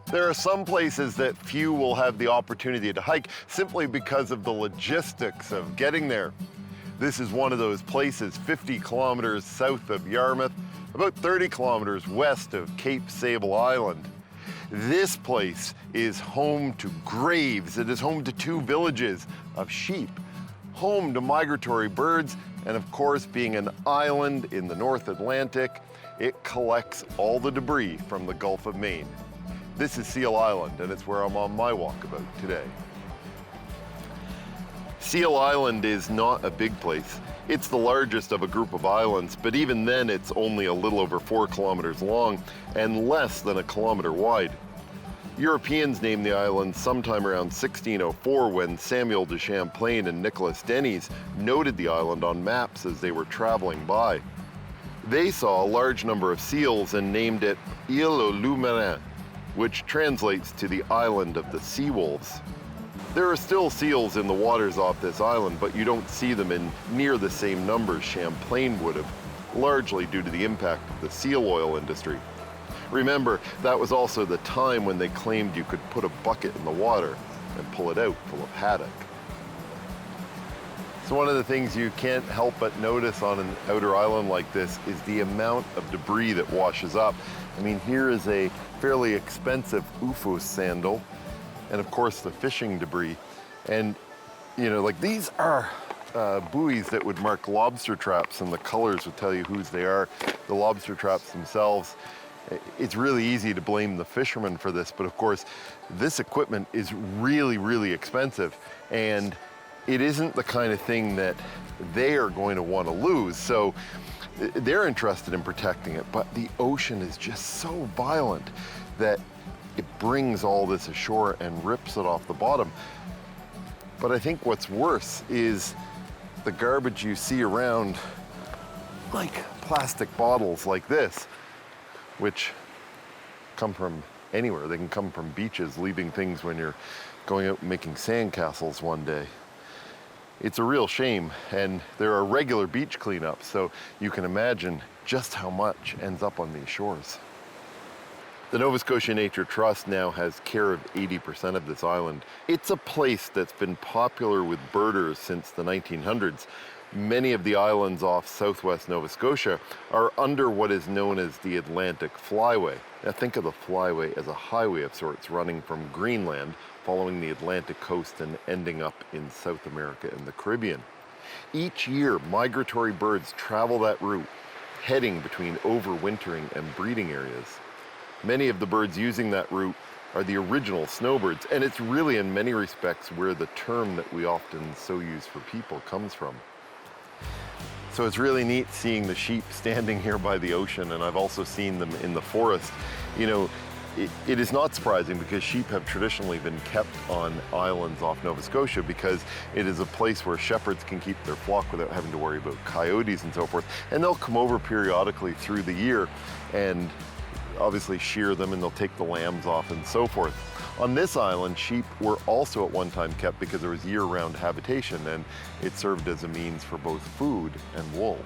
There are some places that few will have the opportunity to hike simply because of the logistics of getting there. This is one of those places 50 kilometers south of Yarmouth, about 30 kilometers west of Cape Sable Island. This place is home to graves. It is home to 2 villages of sheep, home to migratory birds, and of course, being an island in the North Atlantic, it collects all the debris from the Gulf of Maine. This is Seal Island, and it's where I'm on my walkabout today. Seal Island is not a big place. It's the largest of a group of islands, but even then it's only a little over 4 kilometers long and less than 1 kilometer wide. Europeans named the island sometime around 1604 when Samuel de Champlain and Nicolas Denis noted the island on maps as they were traveling by. They saw a large number of seals and named it Île aux Loups Marins, which translates to the island of the sea wolves. There are still seals in the waters off this island, but you don't see them in near the same numbers Champlain would have, largely due to the impact of the seal oil industry. Remember, that was also the time when they claimed you could put a bucket in the water and pull it out full of haddock. So one of the things you can't help but notice on an outer island like this is the amount of debris that washes up. I mean, here is a fairly expensive Ufos sandal, and of course the fishing debris. And you know, like these are buoys that would mark lobster traps, and the colors would tell you whose they are. The lobster traps themselves, it's really easy to blame the fishermen for this, but of course this equipment is really, really expensive, and it isn't the kind of thing that they are going to want to lose. So they're interested in protecting it, but the ocean is just so violent that it brings all this ashore and rips it off the bottom. But I think what's worse is the garbage you see around, like plastic bottles like this, which come from anywhere. They can come from beaches, leaving things when you're going out and making sandcastles one day. It's a real shame, and there are regular beach cleanups, so you can imagine just how much ends up on these shores. The Nova Scotia Nature Trust now has care of 80% of this island. It's a place that's been popular with birders since the 1900s. Many of the islands off southwest Nova Scotia are under what is known as the Atlantic Flyway. Now think of the flyway as a highway of sorts running from Greenland, following the Atlantic coast and ending up in South America and the Caribbean. Each year, migratory birds travel that route, heading between overwintering and breeding areas. Many of the birds using that route are the original snowbirds, and it's really in many respects where the term that we often so use for people comes from. So it's really neat seeing the sheep standing here by the ocean, and I've also seen them in the forest. You know, it is not surprising because sheep have traditionally been kept on islands off Nova Scotia because it is a place where shepherds can keep their flock without having to worry about coyotes and so forth. And they'll come over periodically through the year and obviously shear them, and they'll take the lambs off and so forth. On this island, sheep were also at one time kept because there was year-round habitation, and it served as a means for both food and wool.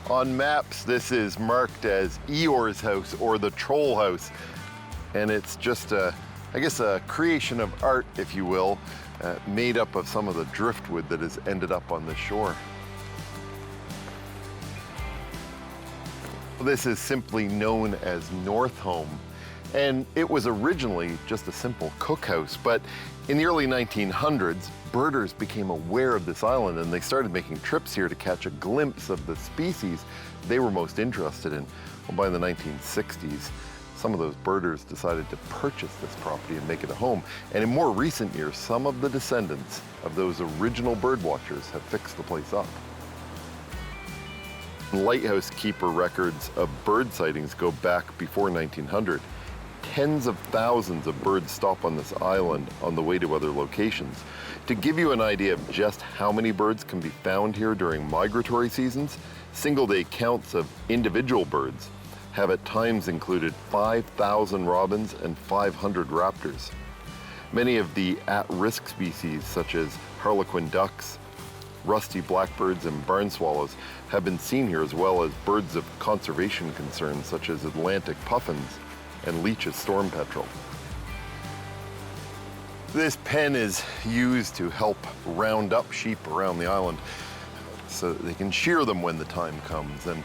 On maps, this is marked as Eeyore's house, or the Troll House, and it's just I guess a creation of art, if you will, made up of some of the driftwood that has ended up on the shore. This is simply known as North Home, and it was originally just a simple cookhouse, but in the early 1900s, birders became aware of this island and they started making trips here to catch a glimpse of the species they were most interested in. Well, by the 1960s, some of those birders decided to purchase this property and make it a home, and in more recent years, some of the descendants of those original bird watchers have fixed the place up. Lighthouse keeper records of bird sightings go back before 1900. Tens of thousands of birds stop on this island on the way to other locations. To give you an idea of just how many birds can be found here during migratory seasons, single-day counts of individual birds have at times included 5,000 robins and 500 raptors. Many of the at-risk species, such as harlequin ducks, Rusty blackbirds and barn swallows have been seen here, as well as birds of conservation concern such as Atlantic puffins and Leach's storm petrel. This pen is used to help round up sheep around the island so that they can shear them when the time comes. And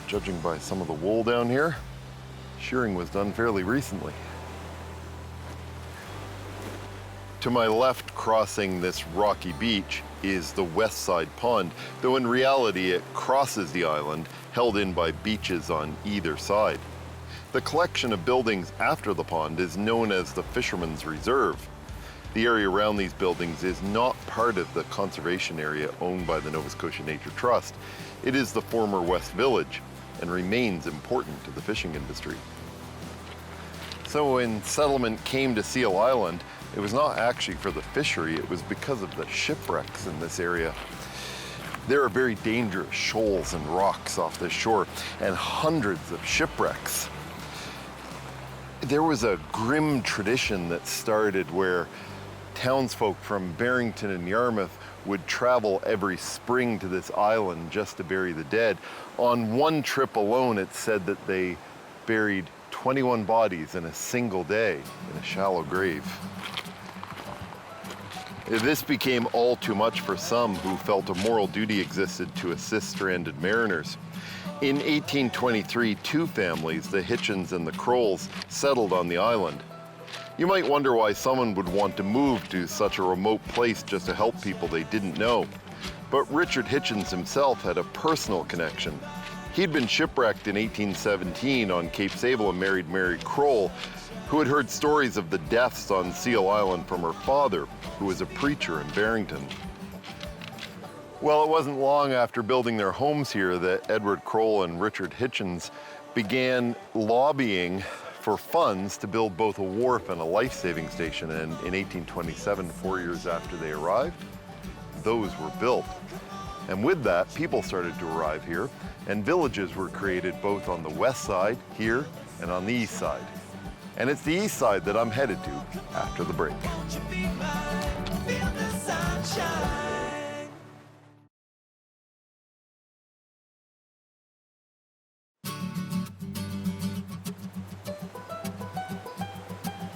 judging by some of the wool down here, shearing was done fairly recently. To my left, crossing this rocky beach, is the west side pond, though in reality it crosses the island, held in by beaches on either side. The collection of buildings after the pond is known as the Fisherman's Reserve. The area around these buildings is not part of the conservation area owned by the Nova Scotia Nature Trust. It is the former West Village and remains important to the fishing industry. So when settlement came to Seal Island, it was not actually for the fishery, it was because of the shipwrecks in this area. There are very dangerous shoals and rocks off this shore, and hundreds of shipwrecks. There was a grim tradition that started where townsfolk from Barrington and Yarmouth would travel every spring to this island just to bury the dead. On one trip alone, it said that they buried 21 bodies in a single day in a shallow grave. This became all too much for some who felt a moral duty existed to assist stranded mariners. In 1823, two families, the Hitchens and the Crolls, settled on the island. You might wonder why someone would want to move to such a remote place just to help people they didn't know. But Richard Hitchens himself had a personal connection. He'd been shipwrecked in 1817 on Cape Sable and married Mary Kroll, who had heard stories of the deaths on Seal Island from her father, who was a preacher in Barrington. Well, it wasn't long after building their homes here that Edward Kroll and Richard Hitchens began lobbying for funds to build both a wharf and a life-saving station. And in 1827, 4 years after they arrived, those were built. And with that, people started to arrive here, and villages were created both on the west side here and on the east side. And it's the east side that I'm headed to after the break.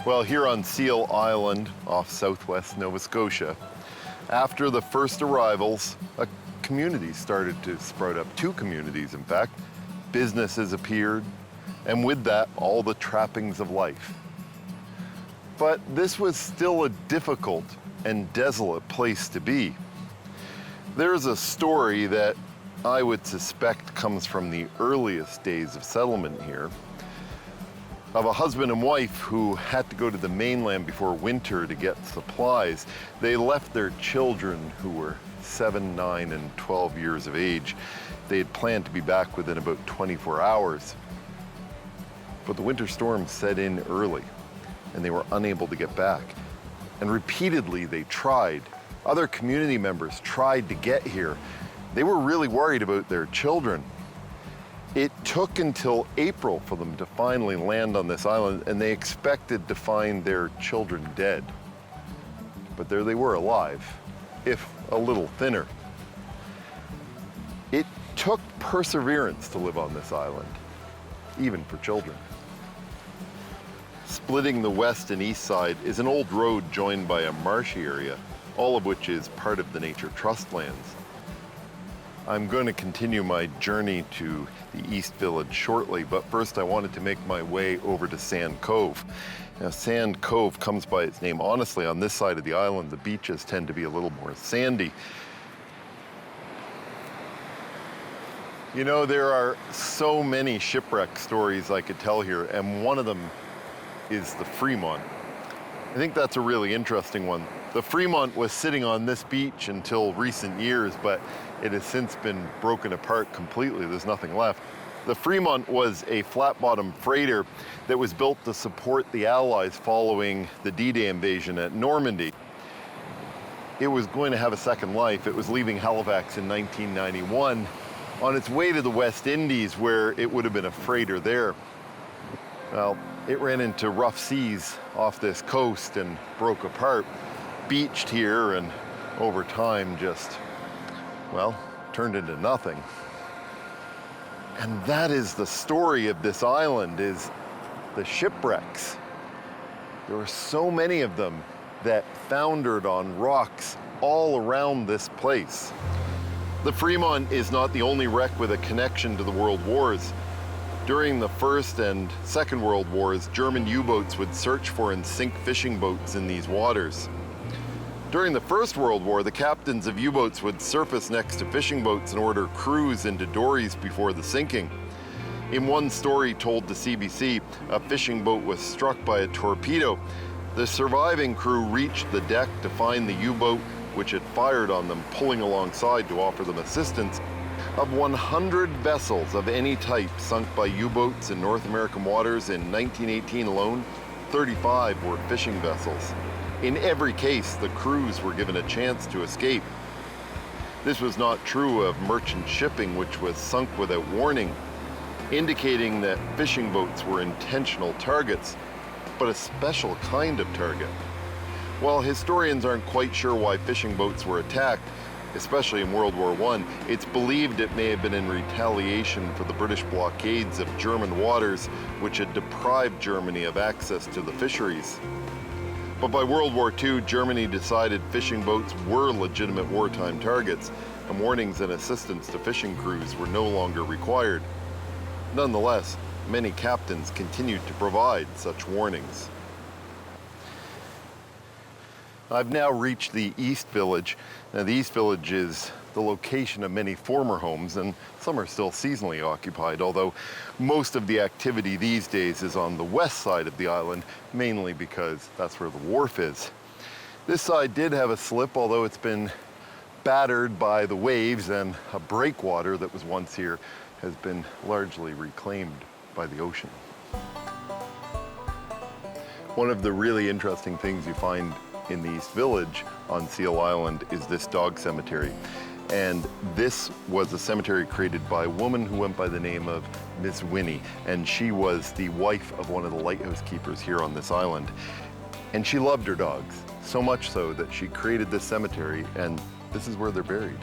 Well, here on Seal Island off southwest Nova Scotia, after the first arrivals, a community started to sprout up. Two communities, in fact. Businesses appeared, and with that, all the trappings of life. But this was still a difficult and desolate place to be. There's a story that I would suspect comes from the earliest days of settlement here, of a husband and wife who had to go to the mainland before winter to get supplies. They left their children, who were 7, 9, and 12 years of age. They had planned to be back within about 24 hours. But the winter storm set in early, and they were unable to get back. And repeatedly they tried. Other community members tried to get here. They were really worried about their children. It took until April for them to finally land on this island, and they expected to find their children dead. But there they were, alive, if a little thinner. It took perseverance to live on this island, even for children. Splitting the west and east side is an old road joined by a marshy area, all of which is part of the Nature Trust lands. I'm going to continue my journey to the East Village shortly, but first I wanted to make my way over to Sand Cove. Now, Sand Cove comes by its name. Honestly, on this side of the island, the beaches tend to be a little more sandy. You know, there are so many shipwreck stories I could tell here, and one of them is the Fremont. I think that's a really interesting one. The Fremont was sitting on this beach until recent years, but it has since been broken apart completely. There's nothing left. The Fremont was a flat-bottom freighter that was built to support the Allies following the D-Day invasion at Normandy. It was going to have a second life. It was leaving Halifax in 1991 on its way to the West Indies, where it would have been a freighter there. Well, it ran into rough seas off this coast and broke apart, beached here, and over time just well, turned into nothing. And that is the story of this island, is the shipwrecks. There were so many of them that foundered on rocks all around this place. The Fremont is not the only wreck with a connection to the World Wars. During the First and Second World Wars, German U-boats would search for and sink fishing boats in these waters. During the First World War, the captains of U-boats would surface next to fishing boats and order crews into dories before the sinking. In one story told to CBC, a fishing boat was struck by a torpedo. The surviving crew reached the deck to find the U-boat, which had fired on them, pulling alongside to offer them assistance. Of 100 vessels of any type sunk by U-boats in North American waters in 1918 alone, 35 were fishing vessels. In every case, the crews were given a chance to escape. This was not true of merchant shipping, which was sunk without warning, indicating that fishing boats were intentional targets, but a special kind of target. While historians aren't quite sure why fishing boats were attacked, especially in World War I, it's believed it may have been in retaliation for the British blockades of German waters, which had deprived Germany of access to the fisheries. But by World War II, Germany decided fishing boats were legitimate wartime targets, and warnings and assistance to fishing crews were no longer required. Nonetheless, many captains continued to provide such warnings. I've now reached the East Village. Now, the East Village is the location of many former homes, and some are still seasonally occupied, although most of the activity these days is on the west side of the island, mainly because that's where the wharf is. This side did have a slip, although it's been battered by the waves, and a breakwater that was once here has been largely reclaimed by the ocean. One of the really interesting things you find in the East Village on Seal Island is this dog cemetery. And this was a cemetery created by a woman who went by the name of Miss Winnie, and she was the wife of one of the lighthouse keepers here on this island. And she loved her dogs, so much so that she created this cemetery, and this is where they're buried.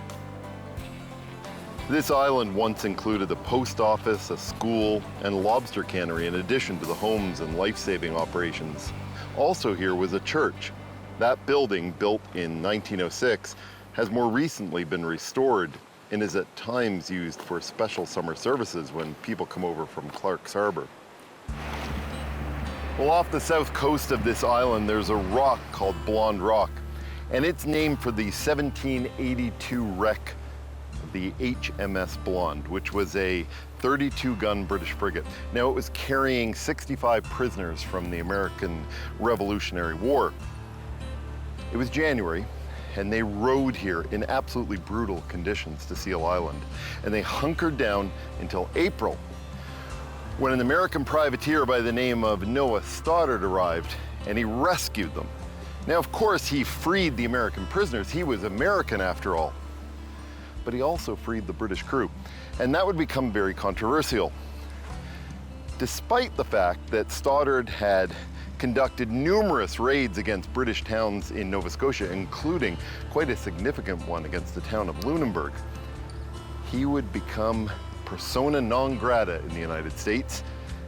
This island once included a post office, a school, and a lobster cannery, in addition to the homes and life-saving operations. Also here was a church. That building, built in 1906, has more recently been restored and is at times used for special summer services when people come over from Clark's Harbor. Well, off the south coast of this island, there's a rock called Blonde Rock, and it's named for the 1782 wreck of the HMS Blonde, which was a 32-gun British frigate. Now, it was carrying 65 prisoners from the American Revolutionary War. It was January, and they rode here in absolutely brutal conditions to Seal Island. And they hunkered down until April, when an American privateer by the name of Noah Stoddard arrived, and he rescued them. Now, of course, he freed the American prisoners. He was American after all. But he also freed the British crew, and that would become very controversial. Despite the fact that Stoddard had conducted numerous raids against British towns in Nova Scotia, including quite a significant one against the town of Lunenburg, he would become persona non grata in the United States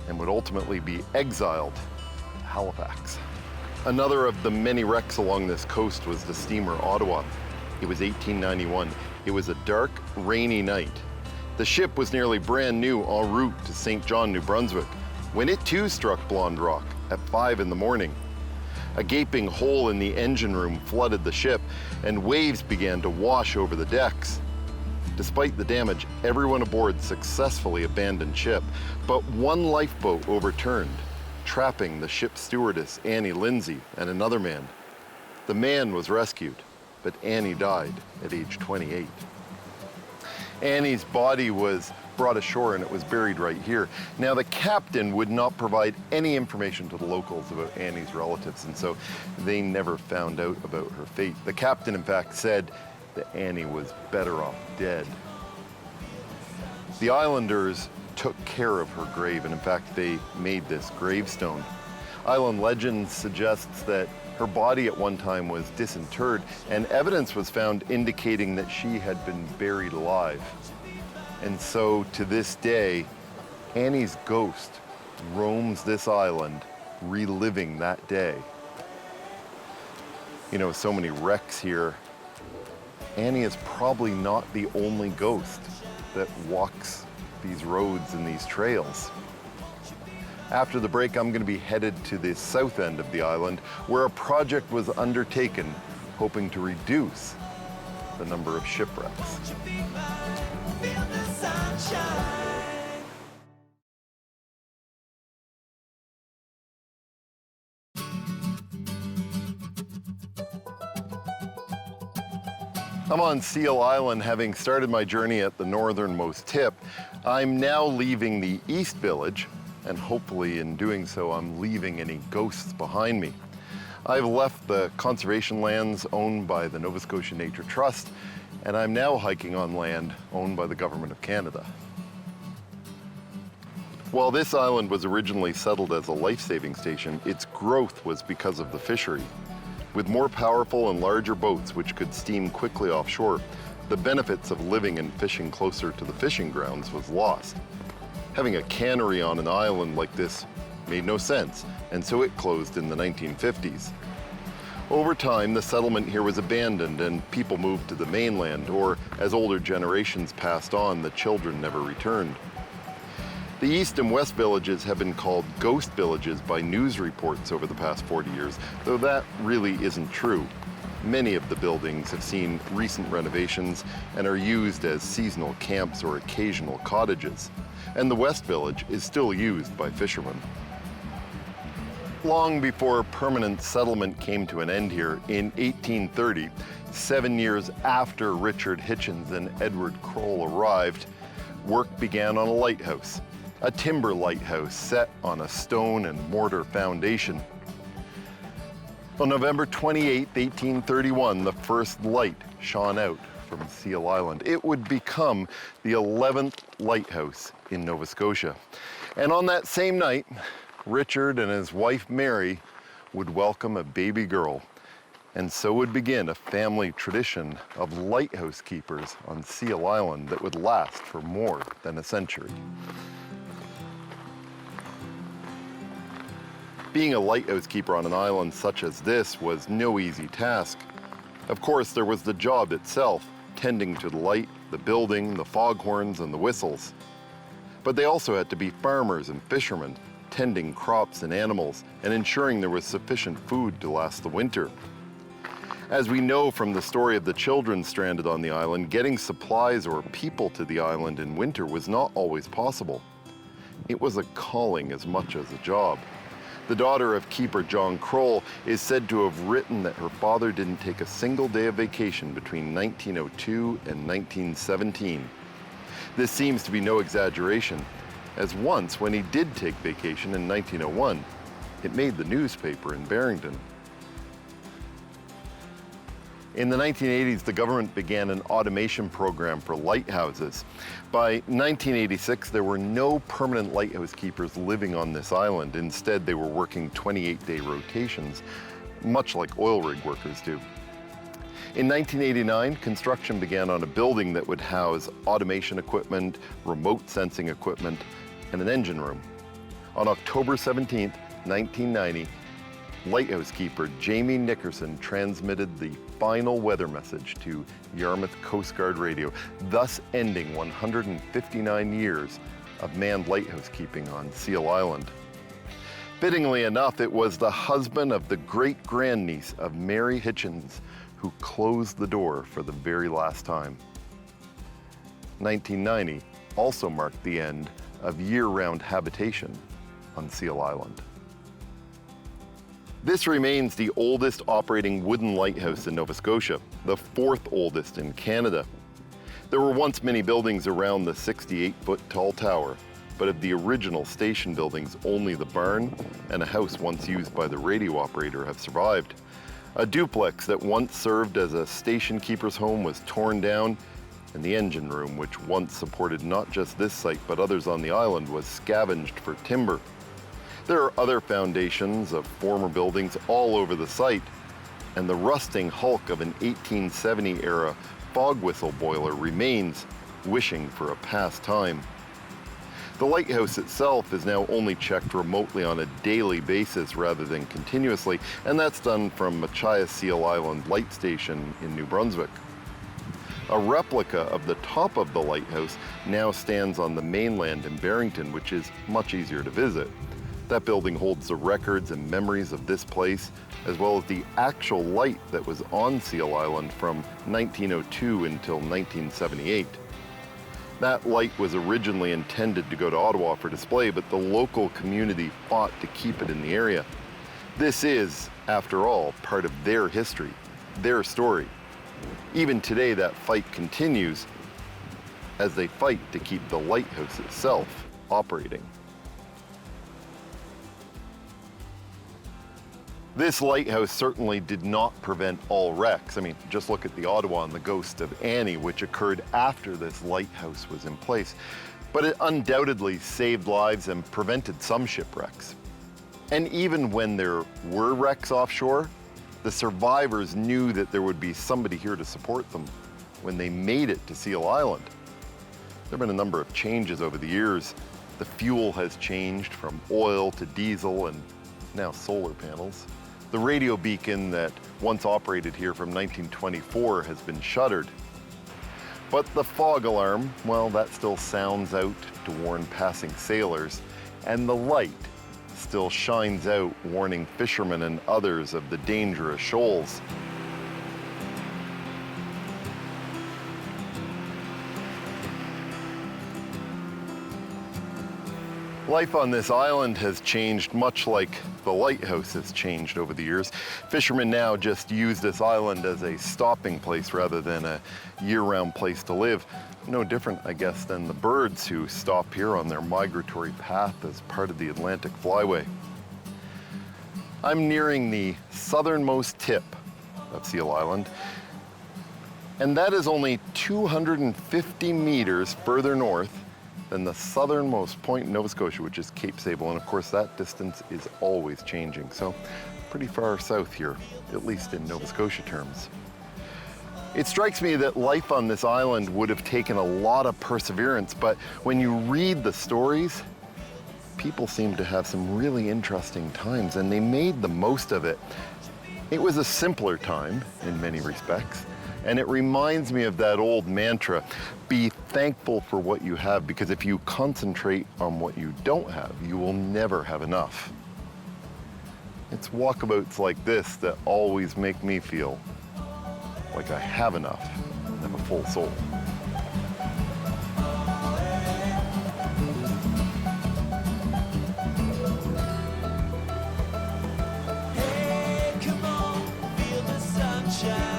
and would ultimately be exiled to Halifax. Another of the many wrecks along this coast was the steamer Ottawa. It was 1891. It was a dark, rainy night. The ship was nearly brand new en route to St. John, New Brunswick, when it too struck Blonde Rock at 5 in the morning. A gaping hole in the engine room flooded the ship, and waves began to wash over the decks. Despite the damage, everyone aboard successfully abandoned ship, but one lifeboat overturned, trapping the ship's stewardess, Annie Lindsay, and another man. The man was rescued, but Annie died at age 28. Annie's body was brought ashore and it was buried right here. Now, the captain would not provide any information to the locals about Annie's relatives, and so they never found out about her fate. The captain, in fact, said that Annie was better off dead. The islanders took care of her grave, and in fact, they made this gravestone. Island legend suggests that her body at one time was disinterred, and evidence was found indicating that she had been buried alive. And so, to this day, Annie's ghost roams this island, reliving that day. You know, so many wrecks here. Annie is probably not the only ghost that walks these roads and these trails. After the break, I'm going to be headed to the south end of the island, where a project was undertaken hoping to reduce the number of shipwrecks. I'm on Seal Island, having started my journey at the northernmost tip. I'm now leaving the East Village, and hopefully in doing so, I'm leaving any ghosts behind me. I've left the conservation lands owned by the Nova Scotia Nature Trust, and I'm now hiking on land owned by the Government of Canada. While this island was originally settled as a life-saving station, its growth was because of the fishery. With more powerful and larger boats which could steam quickly offshore, the benefits of living and fishing closer to the fishing grounds was lost. Having a cannery on an island like this made no sense, and so it closed in the 1950s. Over time, the settlement here was abandoned and people moved to the mainland, or as older generations passed on, the children never returned. The East and West villages have been called ghost villages by news reports over the past 40 years, though that really isn't true. Many of the buildings have seen recent renovations and are used as seasonal camps or occasional cottages. And the West Village is still used by fishermen. Long before permanent settlement came to an end here, in 1830, 7 years after Richard Hitchens and Edward Kroll arrived, work began on a lighthouse. A timber lighthouse set on a stone and mortar foundation. On November 28, 1831, the first light shone out from Seal Island. It would become the 11th lighthouse in Nova Scotia. And on that same night, Richard and his wife Mary would welcome a baby girl. And so would begin a family tradition of lighthouse keepers on Seal Island that would last for more than a century. Being a lighthouse keeper on an island such as this was no easy task. Of course, there was the job itself, tending to the light, the building, the foghorns, and the whistles. But they also had to be farmers and fishermen, tending crops and animals, and ensuring there was sufficient food to last the winter. As we know from the story of the children stranded on the island, getting supplies or people to the island in winter was not always possible. It was a calling as much as a job. The daughter of keeper John Kroll is said to have written that her father didn't take a single day of vacation between 1902 and 1917. This seems to be no exaggeration, as once when he did take vacation in 1901, it made the newspaper in Barrington. In the 1980s, the government began an automation program for lighthouses. By 1986, there were no permanent lighthouse keepers living on this island. Instead, they were working 28-day rotations, much like oil rig workers do. In 1989, construction began on a building that would house automation equipment, remote sensing equipment, and an engine room. On October 17, 1990, lighthouse keeper Jamie Nickerson transmitted the final weather message to Yarmouth Coast Guard Radio, thus ending 159 years of manned lighthouse keeping on Seal Island. Fittingly enough, it was the husband of the great-grandniece of Mary Hitchens who closed the door for the very last time. 1990 also marked the end of year-round habitation on Seal Island. This remains the oldest operating wooden lighthouse in Nova Scotia, the fourth oldest in Canada. There were once many buildings around the 68-foot tall tower, but of the original station buildings, only the barn and a house once used by the radio operator have survived. A duplex that once served as a station keeper's home was torn down, and the engine room, which once supported not just this site but others on the island, was scavenged for timber. There are other foundations of former buildings all over the site, and the rusting hulk of an 1870-era fog whistle boiler remains, wishing for a past time. The lighthouse itself is now only checked remotely on a daily basis rather than continuously, and that's done from Machias Seal Island Light Station in New Brunswick. A replica of the top of the lighthouse now stands on the mainland in Barrington, which is much easier to visit. That building holds the records and memories of this place, as well as the actual light that was on Seal Island from 1902 until 1978. That light was originally intended to go to Ottawa for display, but the local community fought to keep it in the area. This is, after all, part of their history, their story. Even today, that fight continues as they fight to keep the lighthouse itself operating. This lighthouse certainly did not prevent all wrecks. I mean, just look at the Ottawa and the ghost of Annie, which occurred after this lighthouse was in place. But it undoubtedly saved lives and prevented some shipwrecks. And even when there were wrecks offshore, the survivors knew that there would be somebody here to support them when they made it to Seal Island. There have been a number of changes over the years. The fuel has changed from oil to diesel and now solar panels. The radio beacon that once operated here from 1924 has been shuttered. But the fog alarm, well, that still sounds out to warn passing sailors, and the light still shines out, warning fishermen and others of the dangerous shoals. Life on this island has changed much like the lighthouse has changed over the years. Fishermen now just use this island as a stopping place rather than a year-round place to live. No different, I guess, than the birds who stop here on their migratory path as part of the Atlantic Flyway. I'm nearing the southernmost tip of Seal Island, and that is only 250 meters further north than the southernmost point in Nova Scotia, which is Cape Sable, and of course that distance is always changing, so pretty far south here, at least in Nova Scotia terms. It strikes me that life on this island would have taken a lot of perseverance, but when you read the stories, people seem to have some really interesting times, and they made the most of it. It was a simpler time in many respects, and it reminds me of that old mantra, be thankful for what you have, because if you concentrate on what you don't have, you will never have enough. It's walkabouts like this that always make me feel like I have enough and have a full soul. Hey, come on, feel the sunshine.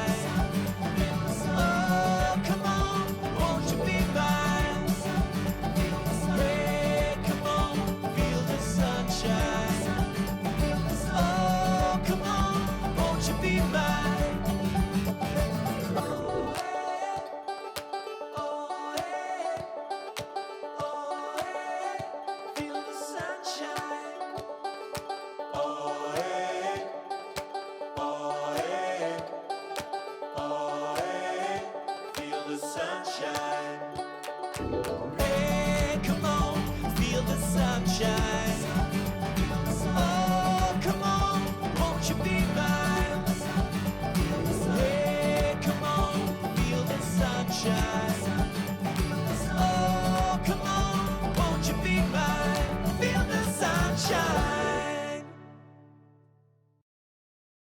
Hey, come on, feel the sunshine.